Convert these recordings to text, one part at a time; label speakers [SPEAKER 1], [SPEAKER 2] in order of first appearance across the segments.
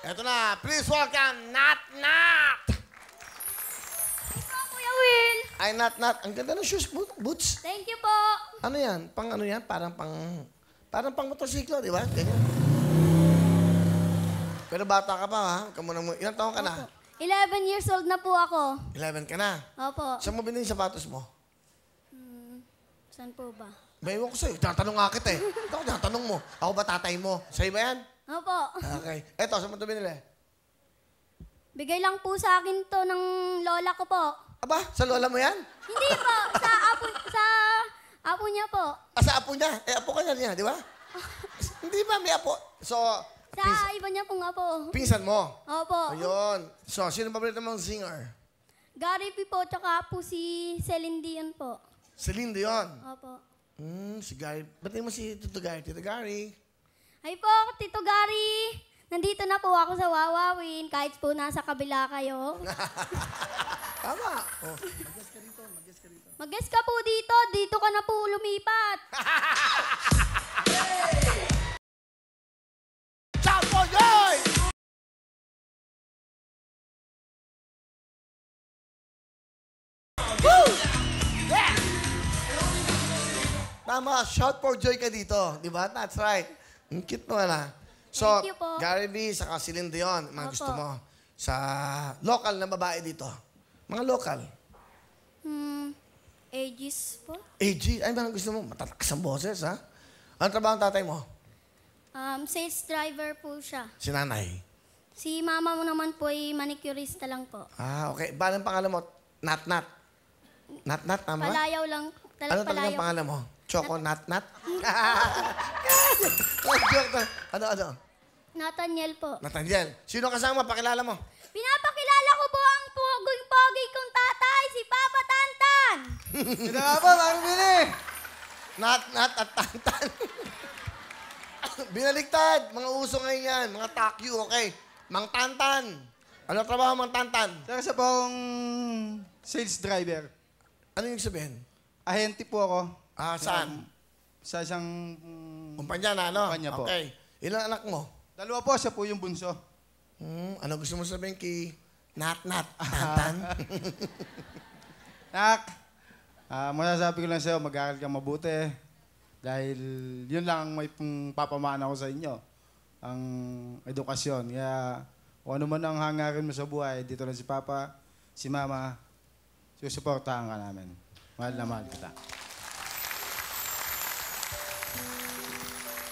[SPEAKER 1] Eto na, please welcome Nat Nat!
[SPEAKER 2] Kuya Will.
[SPEAKER 1] Ay, Nat Nat, ang ganda ng shoes, boots.
[SPEAKER 2] Thank you po.
[SPEAKER 1] Ano yan? Pang ano yan? Parang pang motorsiklo, di ba? Ganyan. Pero bata ka pa, ha? Ilang taon ka na?
[SPEAKER 2] 11 years old na po ako.
[SPEAKER 1] 11 ka na.
[SPEAKER 2] Opo.
[SPEAKER 1] Saan mo binili yung sapatos mo?
[SPEAKER 2] Saan po ba?
[SPEAKER 1] Bayo ko sa'yo. Tatanong nga kita eh. Ito ako tatanong mo. Ako ba tatay mo? Sa'yo ba yan?
[SPEAKER 2] Opo.
[SPEAKER 1] Okay. Eto, saan mo ito binili?
[SPEAKER 2] Bigay lang po sa akin to ng lola ko po.
[SPEAKER 1] Aba, sa lola mo yan?
[SPEAKER 2] Hindi po. Sa apo niya po.
[SPEAKER 1] Ah, sa apo niya. Eh, apo ka niya, di ba? Hindi ba may apo? So,
[SPEAKER 2] Sa iba niya pong apo.
[SPEAKER 1] pinsan mo?
[SPEAKER 2] Opo.
[SPEAKER 1] Ayun. So, sino paborito mong singer?
[SPEAKER 2] Gary P po, tsaka po si Celine Dion po.
[SPEAKER 1] Celine Dion.
[SPEAKER 2] Opo.
[SPEAKER 1] Si Gary. Ba't mo si Tito Gary? Tito Gary.
[SPEAKER 2] Hi po, Tito Gary. Nandito na po ako sa Wawawin, kahit po nasa kabila kayo.
[SPEAKER 1] Tama. Oh, mag-guess ka dito. Mag-guess ka dito.
[SPEAKER 2] Mag-guess ka po dito. Dito ka na po lumipat.
[SPEAKER 1] Shout for joy! Woo! Yeah! Tama, shout for joy ka dito. Di ba? That's right. Ang cute mo na. So,
[SPEAKER 2] Thank you po.
[SPEAKER 1] Gary B, saka Celine Dion, mga
[SPEAKER 2] Opo.
[SPEAKER 1] gusto mo. Sa local na babae dito. Mga local.
[SPEAKER 2] Aegis po.
[SPEAKER 1] AG, ay ba gusto mo? Matatakas ang boses, ha? Ano trabaho ang tatay mo?
[SPEAKER 2] Sales driver po siya.
[SPEAKER 1] Si nanay.
[SPEAKER 2] Si mama mo naman po ay manicurista lang po.
[SPEAKER 1] Ah, okay. Paano ang pangalan mo? Nat Nat. Nat Nat, tama ba?
[SPEAKER 2] Palayaw lang.
[SPEAKER 1] Ano talaga ang
[SPEAKER 2] Palayaw.
[SPEAKER 1] pangalan mo? Choco Nat Nat? Oh, joke na. Ano?
[SPEAKER 2] Nathaniel po.
[SPEAKER 1] Nathaniel. Sino kasama? Pakilala mo.
[SPEAKER 2] Pinapakilala ko po ang pogi kong tatay, si Papa Tantan.
[SPEAKER 3] Ito nga po, Mami Bini.
[SPEAKER 1] Nat Nat at Tantan. Binaliktad. Mga uso ngayon yan. Mga takyu, okay. Mang Tantan. Ano trabaho Mang Tantan?
[SPEAKER 3] Sir, isa po akong sales driver.
[SPEAKER 1] Ano yung sabihin?
[SPEAKER 3] Ahente po ako.
[SPEAKER 1] Ah, saan?
[SPEAKER 3] Sa isang...
[SPEAKER 1] Kumpanya na, ano?
[SPEAKER 3] Kumpanya po.
[SPEAKER 1] Okay. Ilan anak mo?
[SPEAKER 3] Dalawa po, siya po yung bunso.
[SPEAKER 1] Ano gusto mo sabihin kay Nat Nat? Tantan?
[SPEAKER 3] Nak, masasabi ko lang sa'yo, mag-aaral kang mabuti. Dahil yun lang ang may papamana ko sa inyo. Ang edukasyon. Kaya kung ano man ang hangarin mo sa buhay, dito lang si Papa, si Mama, susuportahan ka namin. Mahal na mahal kita.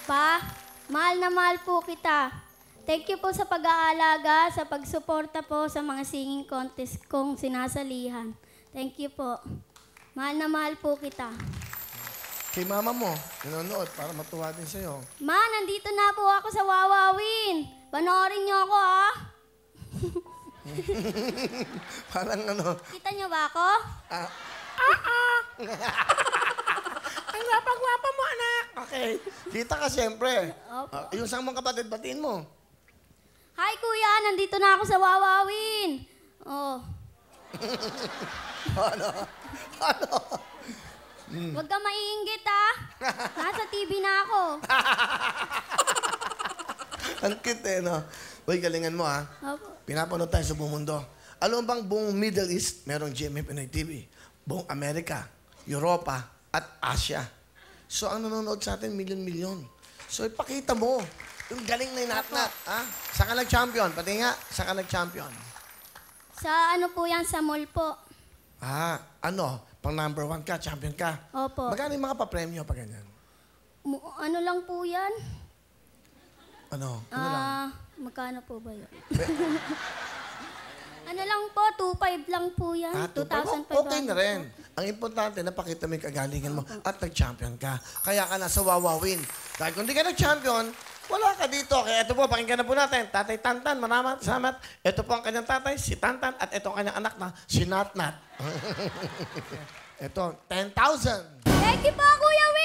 [SPEAKER 2] Pa, mahal na mahal po kita. Thank you po sa pag-aalaga, sa pagsuporta po sa mga singing contest kong sinasalihan. Thank you po. Mahal na mahal po kita.
[SPEAKER 1] Kay mama mo, nanonood para matuwa din sa'yo.
[SPEAKER 2] Ma, nandito na po ako sa Wawawin. Panoorin niyo ako, ha?
[SPEAKER 1] Parang ano,
[SPEAKER 2] Kita niyo ba ako?
[SPEAKER 1] ang gwapa-gwapa mo, anak. Okay. Kita ka siyempre.
[SPEAKER 2] Opo.
[SPEAKER 1] Yung isang mong kapatid, batiin mo.
[SPEAKER 2] Hi, kuya. Nandito na ako sa Wawawin. Oh.
[SPEAKER 1] Ano?
[SPEAKER 2] Huwag ka maiinggit, ha? Nasa TV na ako.
[SPEAKER 1] Ang cute eh, no? Uy, galingan mo, ha?
[SPEAKER 2] Opo.
[SPEAKER 1] Pinapanood tayo sa buong mundo. Alam mo bang buong Middle East, merong GMA Pinoy TV? Buong Amerika, Europa, at Asia. So, ang nanonood sa atin, milyon-milyon. So, ipakita mo. Yung galing na yung Nat-Nat, ha? Saan ka nag-champion? Pati nga, saan ka nag-champion?
[SPEAKER 2] Sa ano po yan? Sa mall po.
[SPEAKER 1] Ah, ano? Pang number 1 ka, champion ka.
[SPEAKER 2] Opo.
[SPEAKER 1] Magkano yung mga papremyo pa ganyan?
[SPEAKER 2] Ano lang po yan?
[SPEAKER 1] Ano? Ano lang?
[SPEAKER 2] Magkano po ba yun? Ano lang po, 2,500 lang po yan.
[SPEAKER 1] Ah,
[SPEAKER 2] 2,500.
[SPEAKER 1] okay na rin. Ang importante, napakita mo yung kagalingan mo at nag-champion ka. Kaya ka nasa Wawawin. Dahil kung di ka nag-champion, wala ka dito. Kaya ito po, pakinggan na po natin. Tatay Tantan, maraming salamat. Ito po ang kanyang tatay, si Tantan, at ito ang kanyang anak na, si Nat Nat. Ito, 10,000.
[SPEAKER 2] Thank you po, Kuya Will!